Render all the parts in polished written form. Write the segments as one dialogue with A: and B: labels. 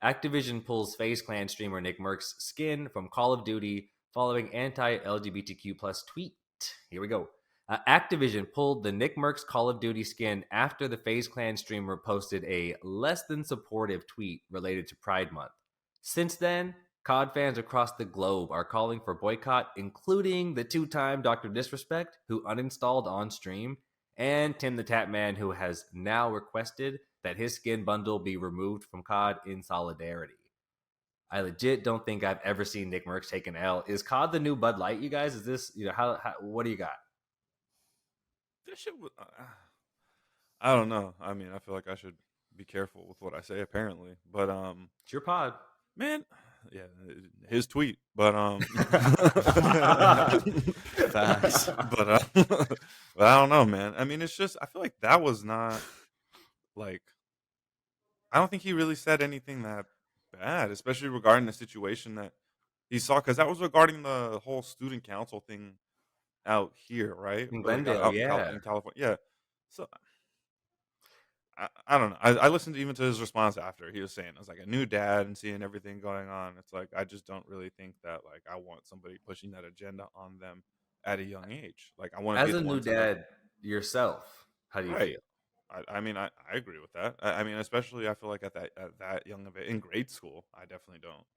A: Activision pulls Faze Clan streamer Nickmercs skin from Call of Duty following anti-LGBTQ plus tweet. Here we go. Activision pulled the Nickmercs Call of Duty skin after the Faze Clan streamer posted a less than supportive tweet related to Pride Month. Since then, COD fans across the globe are calling for boycott, including the two-time Dr. Disrespect, who uninstalled on stream, and TimTheTatMan, who has now requested that his skin bundle be removed from COD in solidarity. I legit don't think I've ever seen Nickmercs take an L. Is COD the new Bud Light, you guys? Is this, how what do you got?
B: This shit was, I don't know. I mean, I feel like I should be careful with what I say, apparently. But
A: It's your pod.
B: man, yeah, his tweet. But
C: Facts.
B: but I don't know, man. I mean, it's just I feel like that was not like I don't think he really said anything that bad, especially regarding the situation that he saw, because that was regarding the whole student council thing out here, right?
A: In
B: Or like
A: Glendale,
B: out
A: yeah.
B: in California, yeah. So I don't know. I listened even to his response after. He was saying, "I was like a new dad and seeing everything going on. It's like I just don't really think that like I want somebody pushing that agenda on them at a young age. Like I want to be
A: As a
B: the
A: new
B: one to like
A: dad yourself, how do you
B: right."
A: feel?
B: I mean, I agree with that. I mean, especially I feel like at that young of a in grade school, I definitely don't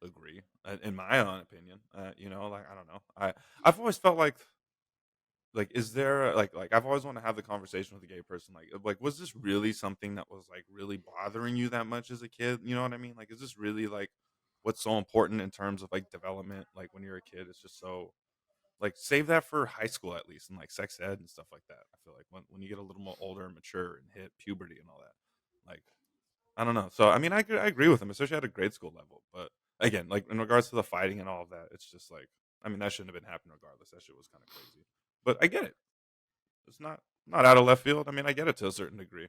B: agree. In my own opinion, like I don't know. I've always felt like is there like I've always wanted to have the conversation with a gay person like was this really something that was like really bothering you that much as a kid? You know what I mean? Like is this really like what's so important in terms of like development? Like when you're a kid, it's just so like save that for high school at least and like sex ed and stuff like that. I feel like when you get a little more older and mature and hit puberty and all that, like I don't know. So I mean, I agree with him, especially at a grade school level. But again, like in regards to the fighting and all of that, it's just like I mean that shouldn't have been happening regardless. That shit was kind of crazy. But I get it. It's not out of left field. I mean, I get it to a certain degree.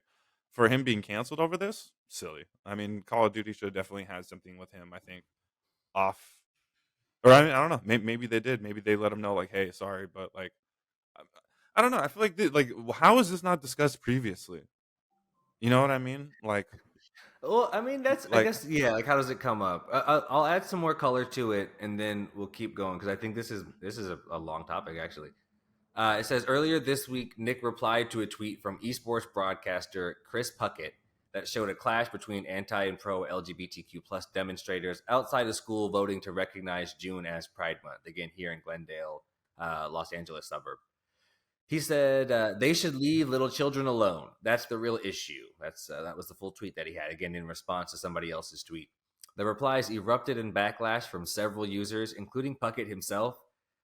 B: For him being canceled over this, silly. I mean, Call of Duty should have definitely had something with him. I think off, or I mean, I don't know. Maybe they did. Maybe they let him know, like, hey, sorry, but like, I, I don't know. I feel like, how is this not discussed previously? You know what I mean?
A: Well, I mean, that's, I
B: Like,
A: guess, yeah. Like, how does it come up? I'll add some more color to it, and then we'll keep going because I think this is a long topic actually. It says earlier this week, Nick replied to a tweet from esports broadcaster Chris Puckett that showed a clash between anti and pro LGBTQ plus demonstrators outside a school voting to recognize June as Pride Month. Again, here in Glendale, Los Angeles suburb. He said they should leave little children alone. That's the real issue. That was the full tweet that he had, again in response to somebody else's tweet. The replies erupted in backlash from several users, including Puckett himself,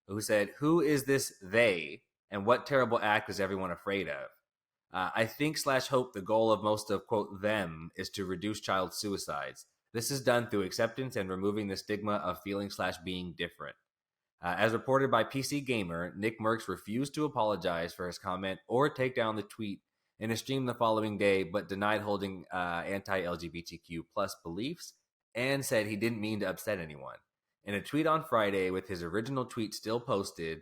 A: who said, "Who is this they, and what terrible act is everyone afraid of? I think slash hope the goal of most of quote them is to reduce child suicides. This is done through acceptance and removing the stigma of feeling slash being different." As reported by PC Gamer, Nickmercs refused to apologize for his comment or take down the tweet in a stream the following day, but denied holding anti-LGBTQ plus beliefs and said he didn't mean to upset anyone. In a tweet on Friday, with his original tweet still posted,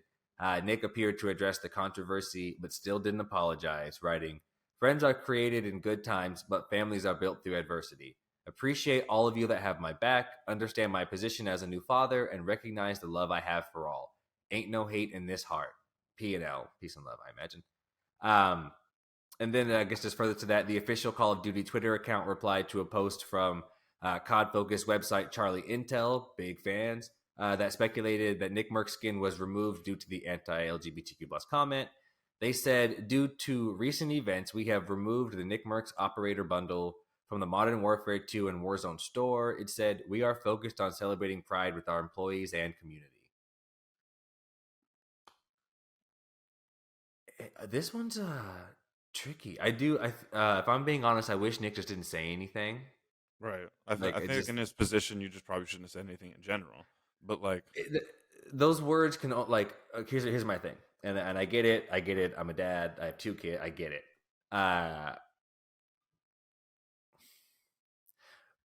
A: Nick appeared to address the controversy, but still didn't apologize, writing, "Friends are created in good times, but families are built through adversity. Appreciate all of you that have my back, understand my position as a new father, and recognize the love I have for all. Ain't no hate in this heart. P&L, peace and love, I imagine." And then I guess just further to that, the official Call of Duty Twitter account replied to a post from COD focused website Charlie Intel, big fans, that speculated that Nickmercs skin was removed due to the anti-LGBTQ plus comment. They said, due to recent events, we have removed the Nickmercs operator bundle from the Modern Warfare 2 and Warzone store. It said, "We are focused on celebrating Pride with our employees and community." This one's tricky. If I'm being honest, I wish Nick just didn't say anything.
B: right.
A: Like
B: I
A: it
B: think
A: just
B: in his position, you just probably shouldn't have said anything in general. But like,
A: those words can here's my thing, and I get it. I get it. I'm a dad. I have two kids. I get it.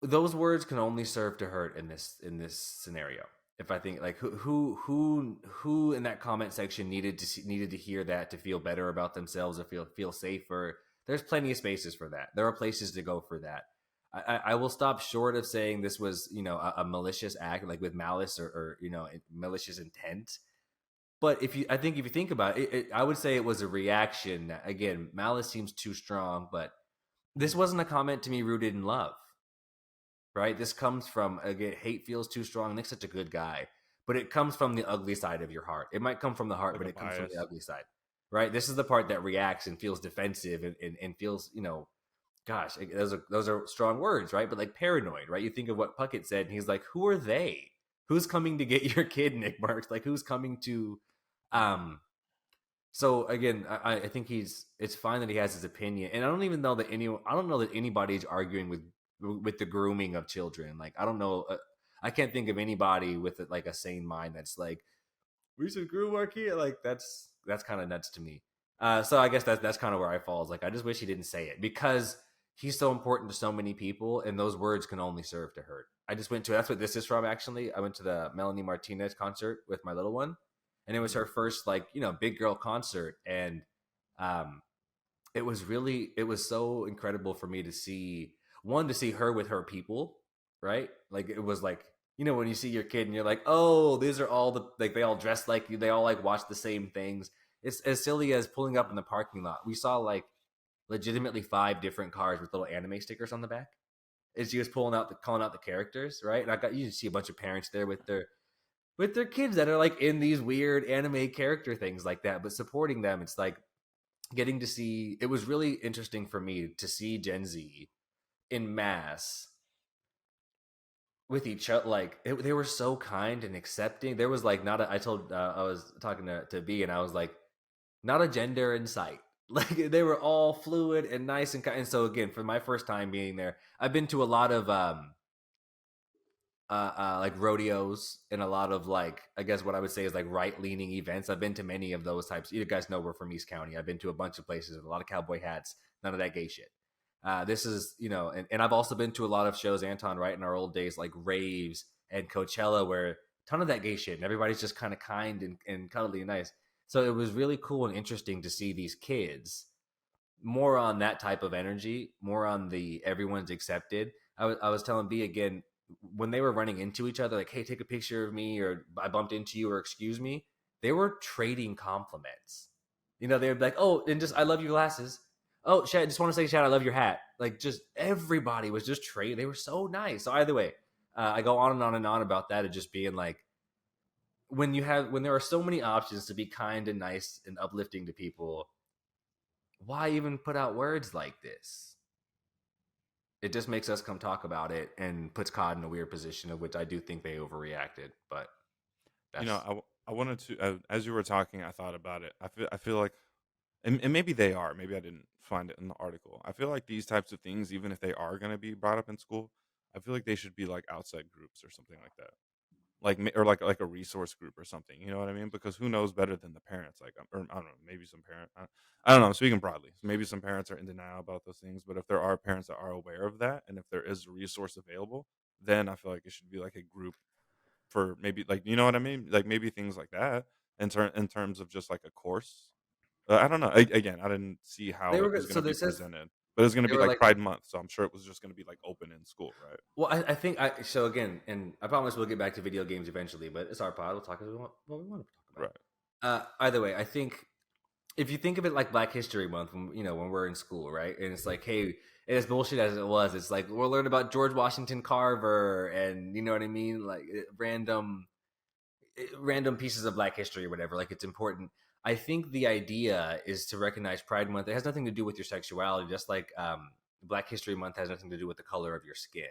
A: Those words can only serve to hurt in this scenario. If I think like who in that comment section needed to hear that to feel better about themselves or feel safer. There's plenty of spaces for that. There are places to go for that. I will stop short of saying this was, you know, a malicious act, like with malice or you know, malicious intent. But I think if you think about it, I would say it was a reaction. Again, malice seems too strong, but this
B: Mhm.
A: wasn't a comment to me rooted in love, right? This comes from, again, hate feels too strong. Nick's such a good guy, but it comes from the ugly side of your heart. It might come from the heart,
B: Like
A: but
B: a
A: it comes from the
B: bias.
A: ugly side, right? This is the part that reacts and feels defensive and feels, you know, gosh, those are strong words, right? But like paranoid, right? You think of what Puckett said, and he's like, "Who are they? Who's coming to get your kid, Nickmercs? Like, who's coming to?" Um. So again, I think it's fine that he has his opinion, and I don't even know that I don't know that anybody's arguing with the grooming of children. Like, I don't know. I can't think of anybody with like a sane mind that's like, we should groom our kid. Like that's kind of nuts to me. So I guess that's kind of where I fall. Is like I just wish he didn't say it because he's so important to so many people, and those words can only serve to hurt. I just went to that's what this is from. Actually, I went to the Melanie Martinez concert with my little one, and it was her
B: Mhm.
A: first like you know big girl concert, and um, it was so incredible for me to see to see her with her people, right? Like it was like you know when you see your kid and you're like, oh, these are all the like they all dress like you, they all like watch the same things. It's as silly as pulling up in the parking lot. We saw like legitimately 5 different cars with little anime stickers on the back. As she was calling out the characters, right? And I got you see a bunch of parents there with their kids that are like in these weird anime character things like that, but supporting them. It's like getting to see it was really interesting for me to see Gen Z in mass with each other. Like they were so kind and accepting. There was like not a, I told I was talking to B and I was like not a gender in sight. Like they were all fluid and nice and kind. And so again, for my first time being there, I've been to a lot of like rodeos and a lot of like I guess what I would say is like right leaning events. I've been to many of those types. You guys know we're from East County. I've been to a bunch of places with a lot of cowboy hats. None of that gay shit. This is you know, and I've also been to a lot of shows, Anton, right in our old days, like raves and Coachella, where ton of that gay shit, and everybody's just kind and cuddly and nice. So it was really cool and interesting to see these kids more on that type of energy, more on the everyone's accepted. I was telling B again when they were running into each other, like, hey, take a picture of me, or I bumped into you, or excuse me. They were trading compliments. You know, they would be like, oh, and just I love your glasses. Oh, Shad, I just want to say, Shad, I love your hat. Like, just everybody was just trading. They were so nice. So either way, I go on and on and on about that, of just being like, when there are so many options to be kind and nice and uplifting to people, why even put out words like this? It just makes us come talk about it and puts COD in a weird position, of which I do think they overreacted. But
B: You know,
A: that's
B: I wanted to as you were talking, I thought about it. I feel like, and maybe they are. Maybe I didn't find it in the article. I feel like these types of things, even if they are going to be brought up in school, I feel like they should be like outside groups or something like that. Like or like a resource group or something. You know what I mean? Because who knows better than the parents? Like, or I don't know. Maybe some parent. I don't know. I'm speaking broadly. So maybe some parents are in denial about those things. But if there are parents that are aware of that, and if there is a resource available, then I feel like it should be like a group for maybe like you know what I mean? Like maybe things like that in terms of just like a course. I don't know. Again, I didn't see
A: they
B: how
A: were
B: it was
A: good.
B: going
A: So
B: to be
A: this says
B: presented, but it was going to
A: they
B: be
A: were
B: like
A: like,
B: Pride Month, so I'm sure it was just going to be like open in school, right?
A: well, I think I so again, and I promise we'll get back to video games eventually, but it's our pod. We'll talk about what we want to talk
B: Right.
A: about. Either way, I think if you think of it like Black History Month, when you know when we're in school, right, and it's like, hey, as bullshit as it was, it's like we'll learn about George Washington Carver, and you know what I mean, like random pieces of Black history or whatever. Like it's important. I think the idea is to recognize Pride Month. It has nothing to do with your sexuality, just like Black History Month has nothing to do with the color of your skin,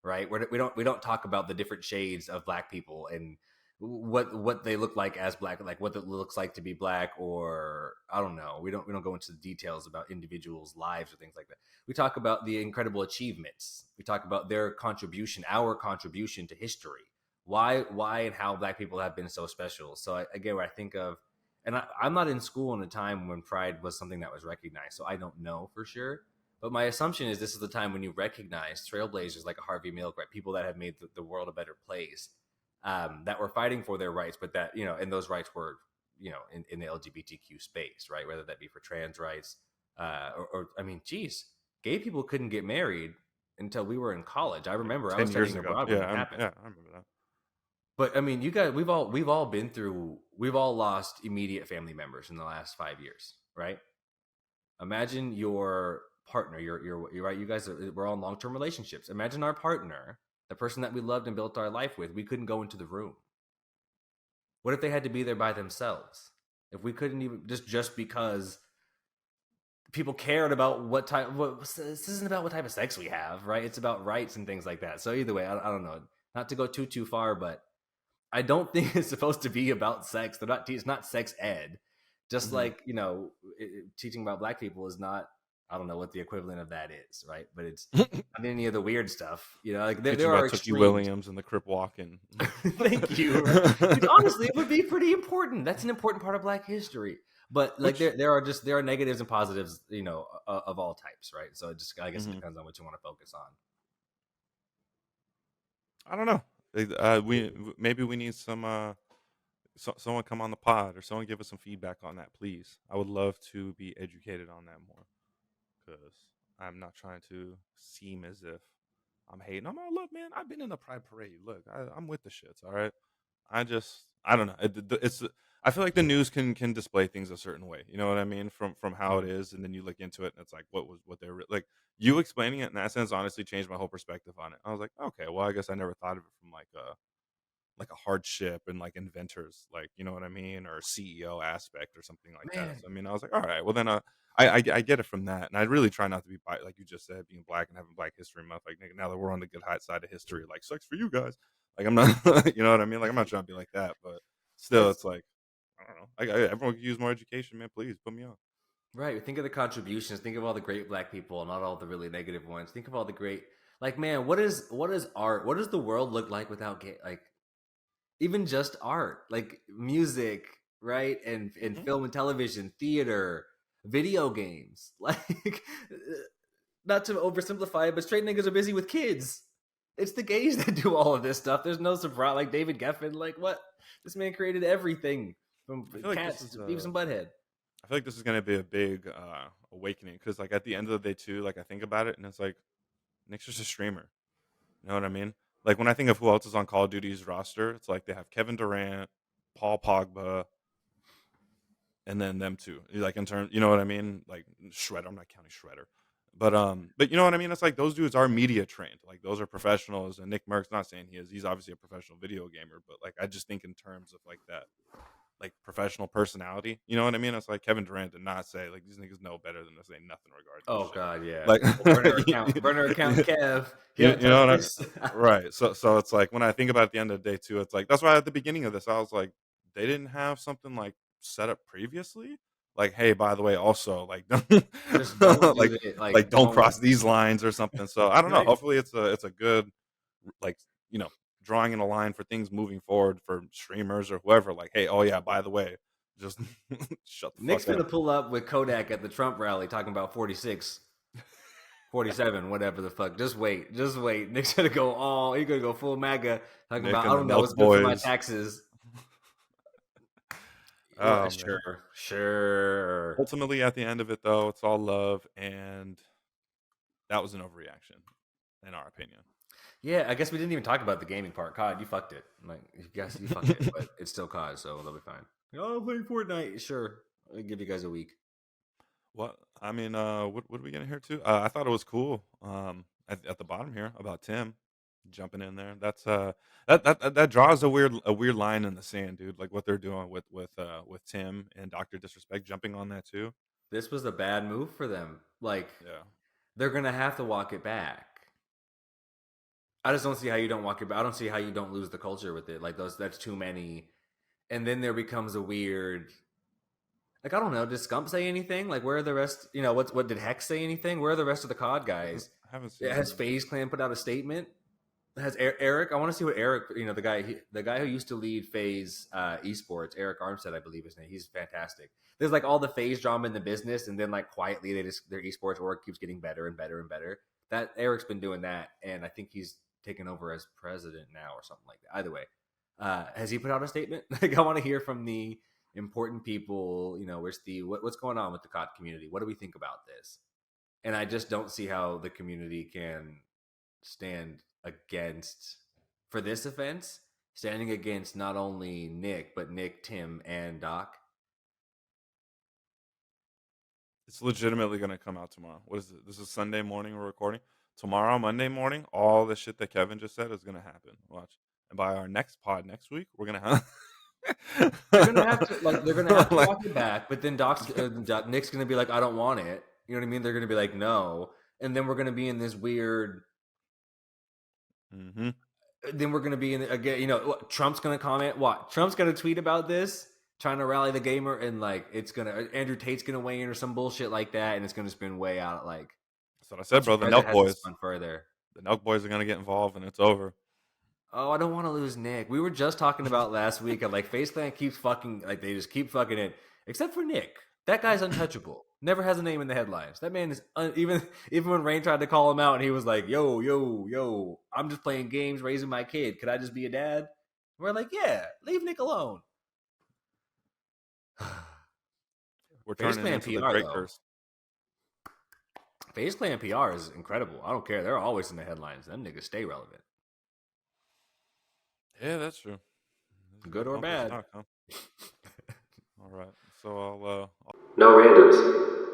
A: right? We don't talk about the different shades of Black people and what they look like as Black, like what it looks like to be Black, or I don't know. We don't go into the details about individuals' lives or things like that. We talk about the incredible achievements. We talk about their contribution, our contribution to history. Why and how Black people have been so special. So again, when I think of, and I'm not in school in a time when Pride was something that was recognized, so I don't know for sure. But my assumption is this is the time when you recognize trailblazers like a Harvey Milk, right? People that have made the world a better place, that were fighting for their rights, but that, you know, and those rights were, you know, in the LGBTQ space, right? Whether that be for trans rights, I mean, geez, gay people couldn't get married until we were in college. I
B: like
A: remember I was
B: 10 years
A: studying
B: ago.
A: abroad when
B: Yeah,
A: it happened.
B: yeah, I remember that.
A: But I mean, you guys, we've all lost immediate family members in the last 5 years, right? Imagine your partner. You're right. You guys, we're all in long term relationships. Imagine our partner, the person that we loved and built our life with. We couldn't go into the room. What if they had to be there by themselves? If we couldn't even just because people cared about what type. This isn't about what type of sex we have, right? It's about rights and things like that. So either way, I don't know. Not to go too far, but I don't think it's supposed to be about sex. They're not. It's not sex ed. Just
B: Hmm.
A: like teaching about black people is not. I don't know what the equivalent of that is, right? But it's not any of the weird stuff. Like
B: Teaching
A: there are
B: about Tookie
A: extremes.
B: Williams and the Crip Walking.
A: Thank you. Right? Which honestly, it would be pretty important. That's an important part of Black history. But like
B: Which
A: there are negatives and positives, of all types, right? So I guess it
B: mhm.
A: depends on what you want to focus on.
B: I don't know. Maybe we need someone come on the pod or someone give us some feedback on that, please. I would love to be educated on that more because I'm not trying to seem as if I'm hating. I'm all look, man. I've been in a pride parade. Look, I'm with the shits. All right. I don't know. It's I feel like the news can display things a certain way. You know what I mean? From how it
A: Mhm.
B: is, and then you look into it, and it's like what they're like. You explaining it in that sense honestly changed my whole perspective on it. I was like, okay, well, I guess I never thought of it from like a hardship and like inventors, like you know what I mean, or CEO aspect or something like that.
A: Man,
B: So I mean, I was like, all right, well then, I get it from that, and I really try not to be like you just said, being black and having Black History Month. Like nigga, now that we're on the good high side of history, like sucks for you guys. Like I'm not, you know what I mean? Like I'm not trying to be like that, but still,
A: that's
B: it's like I don't know. Everyone could use more education, man. Please put me on.
A: right. Think of the contributions. Think of all the great Black people, not all the really negative ones. Think of all the great, like, man, what is art? What does the world look like without like even just art, like music, right? And
B: Hmm.
A: film and television, theater, video games. Like, not to oversimplify it, but straight niggas are busy with kids. It's the gays that do all of this stuff. There's no surprise. Like David Geffen, like what? This man created everything from
B: I feel like this
A: Cats
B: is
A: to Beavis and Butthead.
B: I feel like this is gonna be a big awakening because like at the end of the day too, like I think about it and it's like Nick's just a streamer. You know what I mean? Like when I think of who else is on Call of Duty's roster, it's like they have Kevin Durant, Paul Pogba, and then them two. Like in terms, you know what I mean? Like Shredder. I'm not counting Shredder, but you know what I mean? It's like those dudes are media trained. Like those are professionals. And Nickmercs, not saying he is. He's obviously a professional video gamer, but like I just think in terms of like that, like professional personality. You know what I mean? It's like Kevin Durant did not say like these niggas know better than to say nothing regarding this
A: Oh
B: shit.
A: God, yeah. Oh,
B: Like
A: burner account, Kev. You
B: you,
A: haven't
B: you know
A: touched
B: what
A: this.
B: right. So it's like when I think about it at the end of the day too, it's like that's why at the beginning of this I was like, they didn't have something like set up previously. Like, hey, by the way, also like
A: Just don't do
B: like
A: it.
B: like
A: Like,
B: don't
A: don't.
B: cross these lines or something. So I don't know.
A: Right.
B: Hopefully it's a good like you know drawing in a line for things moving forward for streamers or whoever. Like, hey, oh yeah, by the way, just shut the
A: Nick's
B: fuck up.
A: gonna pull up with Kodak at the Trump rally talking about 46, 47, whatever the fuck. Just wait. Just wait. Nick's gonna go all he's gonna go full MAGA talking
B: Nick
A: about I
B: and the
A: don't know
B: Nelk
A: what's good for my
B: boys.
A: taxes.
B: Oh man.
A: Sure. Sure.
B: Ultimately, at the end of it, though, it's all love, and that was an overreaction, in our opinion.
A: Yeah, I guess we didn't even talk about the gaming part. COD, you fucked it. Like, guess you fucked it, but it's still COD, so they'll be fine. Oh, I'm playing Fortnite. Sure. I'll give you guys a week.
B: What I mean, what are we getting here to? I thought it was cool. At the bottom here about Tim jumping in there. That's that draws a weird line in the sand, dude. Like what they're doing with Tim and Doctor Disrespect jumping on that too.
A: This was a bad move for them. Like,
B: Yeah.
A: they're gonna have to walk it back. I just don't see how you don't walk it back. I don't see how you don't lose the culture with it. Like that's too many. And then there becomes a weird like I don't know, did Scump say anything? Like where are the rest what did Hex say anything? Where are the rest of the COD guys?
B: I haven't
A: Has
B: seen.
A: Faze Clan put out a statement? Has Eric? I want to see what Eric, the guy who used to lead Faze Esports, Eric Armstead, I believe his name. He's fantastic. There's like all the Faze drama in the business, and then like quietly, their esports org keeps getting better and better and better. That Eric's been doing that, and I think he's taken over as president now or something like that. Either way, has he put out a statement? Like I want to hear from the important people. Where's the what's going on with the COD community? What do we think about this? And I just don't see how the community can. stand against for this offense, standing against not only Nick but Nick, Tim, and Doc.
B: It's legitimately gonna come out tomorrow. What is it? This is Sunday morning we're recording. Tomorrow, Monday morning, all the shit that Kevin just said is gonna happen. Watch. And by our next pod next week, we're gonna have
A: They're gonna have to they're gonna have to
B: like,
A: walk it back, but then Nick's gonna be like, I don't want it. You know what I mean? They're gonna be like, no, and then we're gonna be in this weird.
B: mm-hmm.
A: Then we're gonna be in again. You know, what, Trump's gonna comment. What Trump's gonna tweet about this, trying to rally the gamer, and like it's gonna Andrew Tate's gonna weigh in or some bullshit like that, and it's gonna spin way out. Like
B: That's what I
A: I'm
B: said, bro. The
A: surprised it
B: Nelk
A: hasn't
B: boys.
A: spun further.
B: The Nelk boys are gonna get involved and it's over.
A: Oh, I don't want to lose Nick. We were just talking about last week of like Faze Clan keeps fucking like they just keep fucking it, except for Nick. That guy's untouchable. Never has a name in the headlines. That man is even when Rain tried to call him out and he was like, "Yo, yo, yo, I'm just playing games, raising my kid. Could I just be a dad?" We're like, "Yeah, leave Nick alone."
B: We're
A: Faze
B: turning
A: Clan
B: into the
A: PR
B: Great
A: though.
B: Curse.
A: Faze Clan PR is incredible. I don't care. They're always in the headlines. Them niggas stay relevant,
B: Yeah, that's true. This is
A: good
B: that
A: or
B: bumper
A: bad.
B: stock, huh? All right. So I'll
A: No randoms.